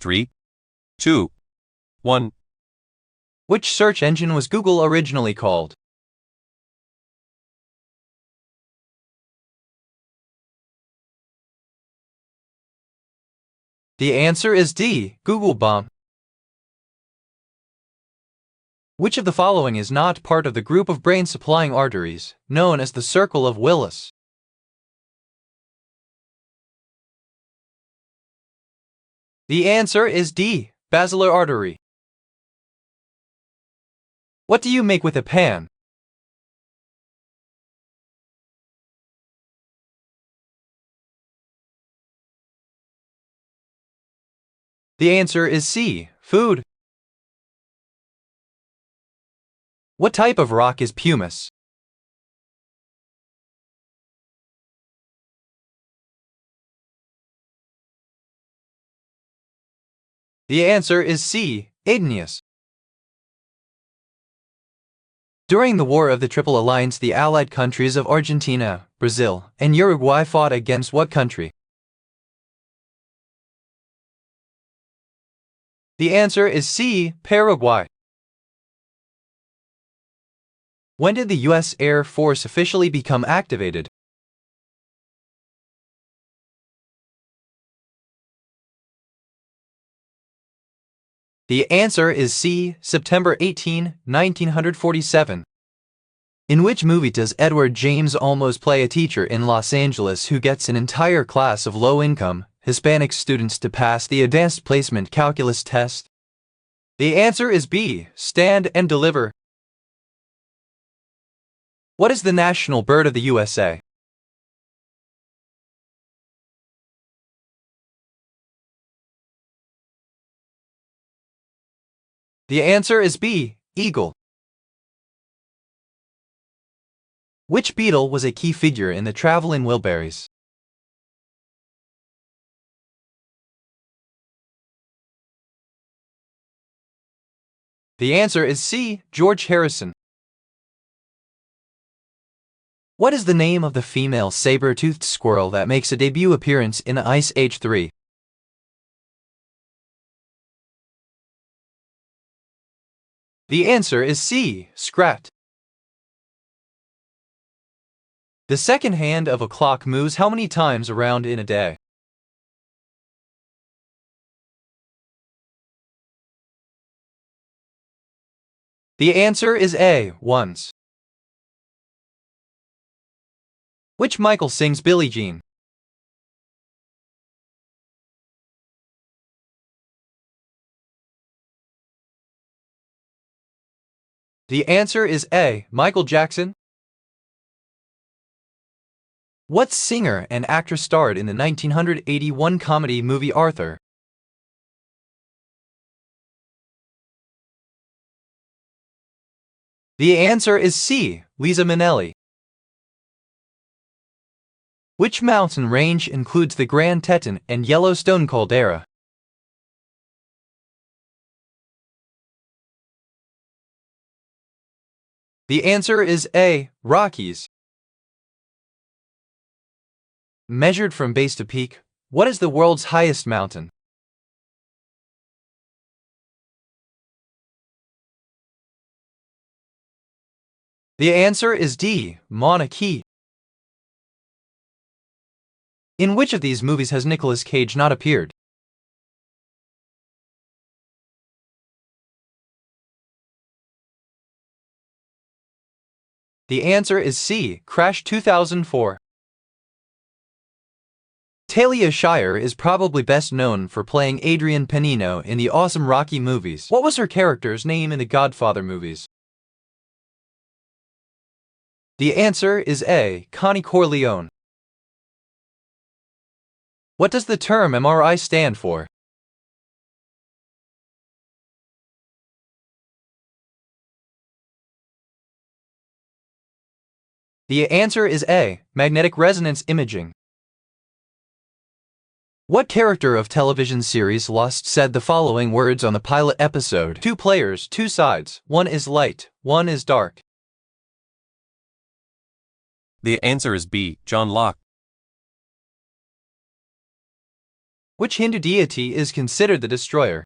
3, 2, 1. Which search engine was Google originally called? The answer is D, Googlebomb. Which of the following is not part of the group of brain-supplying arteries, known as the Circle of Willis? The answer is D, basilar artery. What do you make with a pan? The answer is C, food. What type of rock is pumice? The answer is C, igneous. During the War of the Triple Alliance, the Allied countries of Argentina, Brazil, and Uruguay fought against what country? The answer is C, Paraguay. When did the U.S. Air Force officially become activated? The answer is C, September 18, 1947. In which movie does Edward James Olmos play a teacher in Los Angeles who gets an entire class of low-income, Hispanic students to pass the Advanced Placement Calculus test? The answer is B, Stand and Deliver. What is the national bird of the USA? The answer is B, eagle. Which Beatle was a key figure in the Travelin' Wilburys? The answer is C, George Harrison. What is the name of the female saber-toothed squirrel that makes a debut appearance in Ice Age 3? The answer is C, Scrat. The second hand of a clock moves how many times around in a day? The answer is A, once. Which Michael sings Billie Jean? The answer is A, Michael Jackson. What singer and actor starred in the 1981 comedy movie Arthur? The answer is C, Liza Minnelli. Which mountain range includes the Grand Teton and Yellowstone caldera? The answer is A, Rockies. Measured from base to peak, what is the world's highest mountain? The answer is D, Mauna Kea. In which of these movies has Nicolas Cage not appeared? The answer is C, Crash 2004. Talia Shire is probably best known for playing Adrienne Penino in the awesome Rocky movies. What was her character's name in the Godfather movies? The answer is A, Connie Corleone. What does the term MRI stand for? The answer is A, magnetic resonance imaging. What character of television series Lost said the following words on the pilot episode? 2 players, 2 sides, one is light, one is dark. The answer is B, John Locke. Which Hindu deity is considered the destroyer?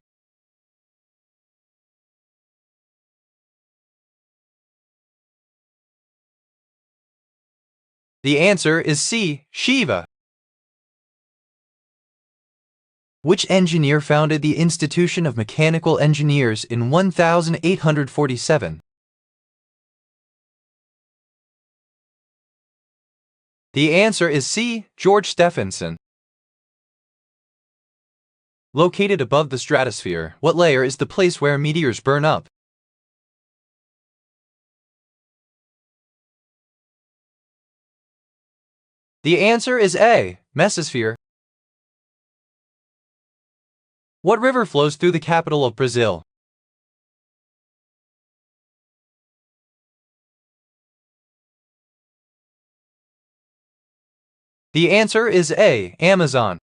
The answer is C. Shiva. Which engineer founded the Institution of Mechanical Engineers in 1847? The answer is C. George Stephenson. Located above the stratosphere, what layer is the place where meteors burn up? The answer is A. Mesosphere. What river flows through the capital of Brazil? The answer is A. Amazon.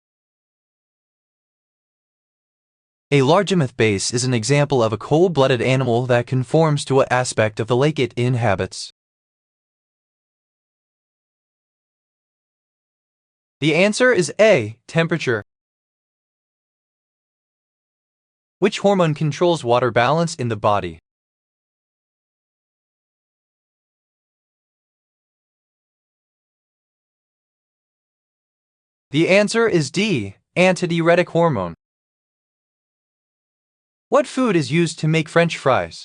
A largemouth bass is an example of a cold-blooded animal that conforms to what aspect of the lake it inhabits. The answer is A. Temperature. Which hormone controls water balance in the body? The answer is D. Antidiuretic hormone. What food is used to make French fries?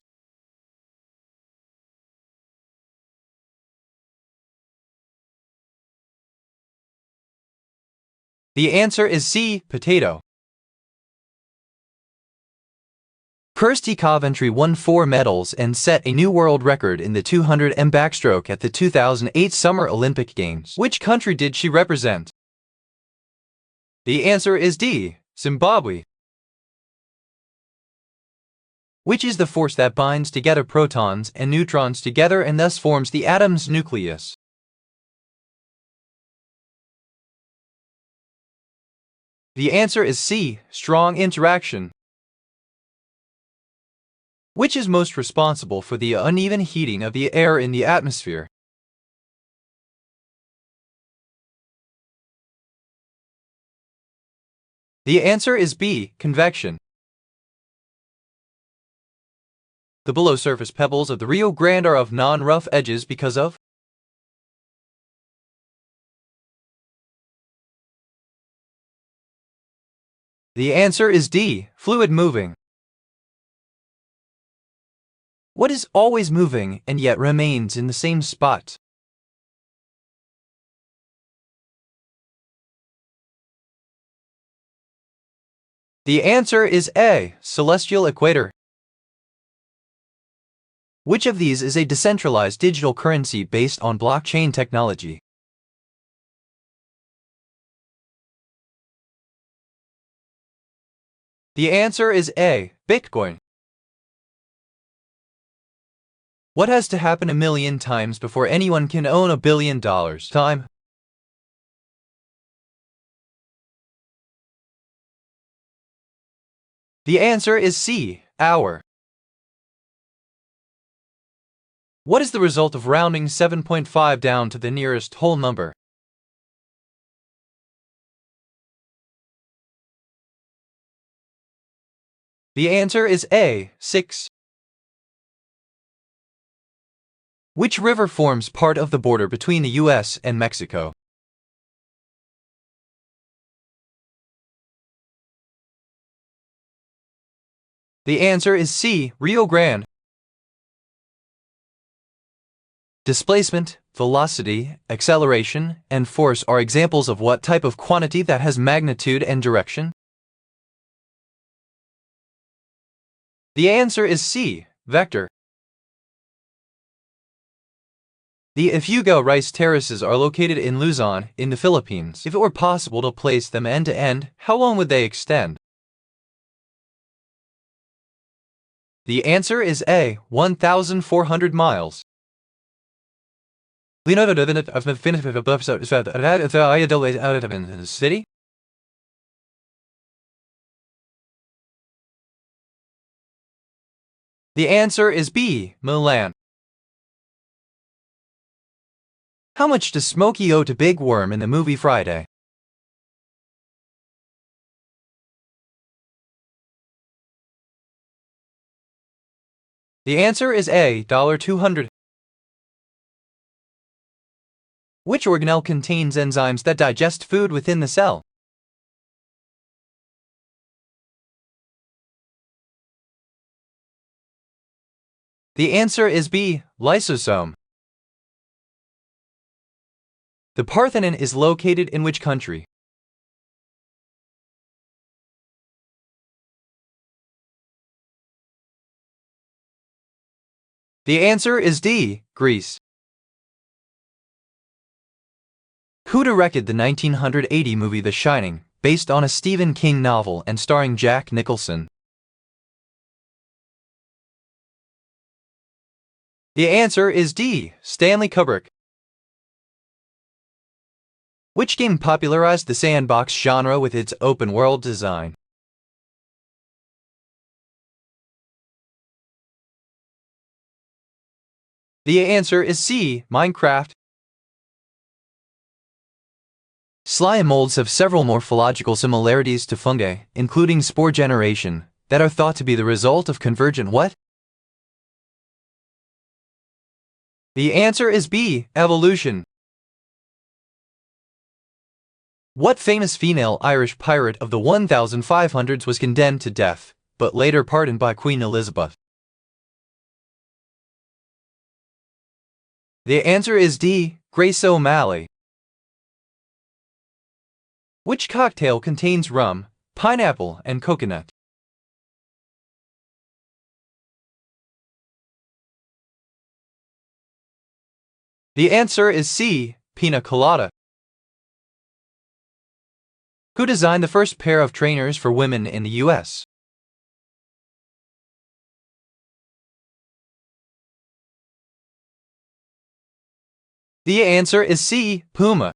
The answer is C. Potato. Kirsty Coventry won 4 medals and set a new world record in the 200m backstroke at the 2008 Summer Olympic Games. Which country did she represent? The answer is D. Zimbabwe. Which is the force that binds together protons and neutrons together and thus forms the atom's nucleus? The answer is C. Strong interaction. Which is most responsible for the uneven heating of the air in the atmosphere? The answer is B. Convection. The below-surface pebbles of the Rio Grande are of non-rough edges because of? The answer is D. Fluid moving. What is always moving and yet remains in the same spot? The answer is A. Celestial equator. Which of these is a decentralized digital currency based on blockchain technology? The answer is A. Bitcoin. What has to happen 1,000,000 times before anyone can own $1 billion? Time. The answer is C. Hour. What is the result of rounding 7.5 down to the nearest whole number? The answer is A. 6. Which river forms part of the border between the U.S. and Mexico? The answer is C. Rio Grande. Displacement, velocity, acceleration, and force are examples of what type of quantity that has magnitude and direction? The answer is C. Vector. The Ifugao rice terraces are located in Luzon, in the Philippines. If it were possible to place them end to end, how long would they extend? The answer is A. 1,400 miles. City? The answer is B. Milan. How much does Smokey owe to Big Worm in the movie Friday? The answer is A, $200. Which organelle contains enzymes that digest food within the cell? The answer is B, lysosome. The Parthenon is located in which country? The answer is D, Greece. Who directed the 1980 movie The Shining, based on a Stephen King novel and starring Jack Nicholson? The answer is D, Stanley Kubrick. Which game popularized the sandbox genre with its open-world design? The answer is C, Minecraft. Slime molds have several morphological similarities to fungi, including spore generation, that are thought to be the result of convergent what? The answer is B, evolution. What famous female Irish pirate of the 1500s was condemned to death, but later pardoned by Queen Elizabeth? The answer is D, Grace O'Malley. Which cocktail contains rum, pineapple, and coconut? The answer is C, pina colada. Who designed the first pair of trainers for women in the U.S.? The answer is C, Puma.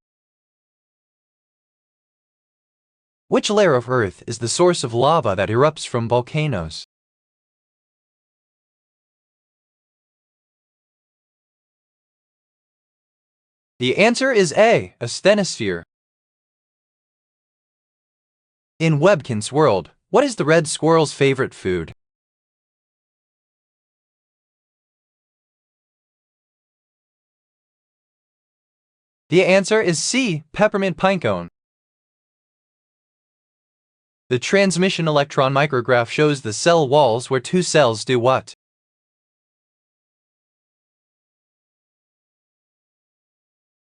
Which layer of Earth is the source of lava that erupts from volcanoes? The answer is A, asthenosphere. In Webkin's world, what is the red squirrel's favorite food? The answer is C, peppermint pinecone. The transmission electron micrograph shows the cell walls where two cells do what?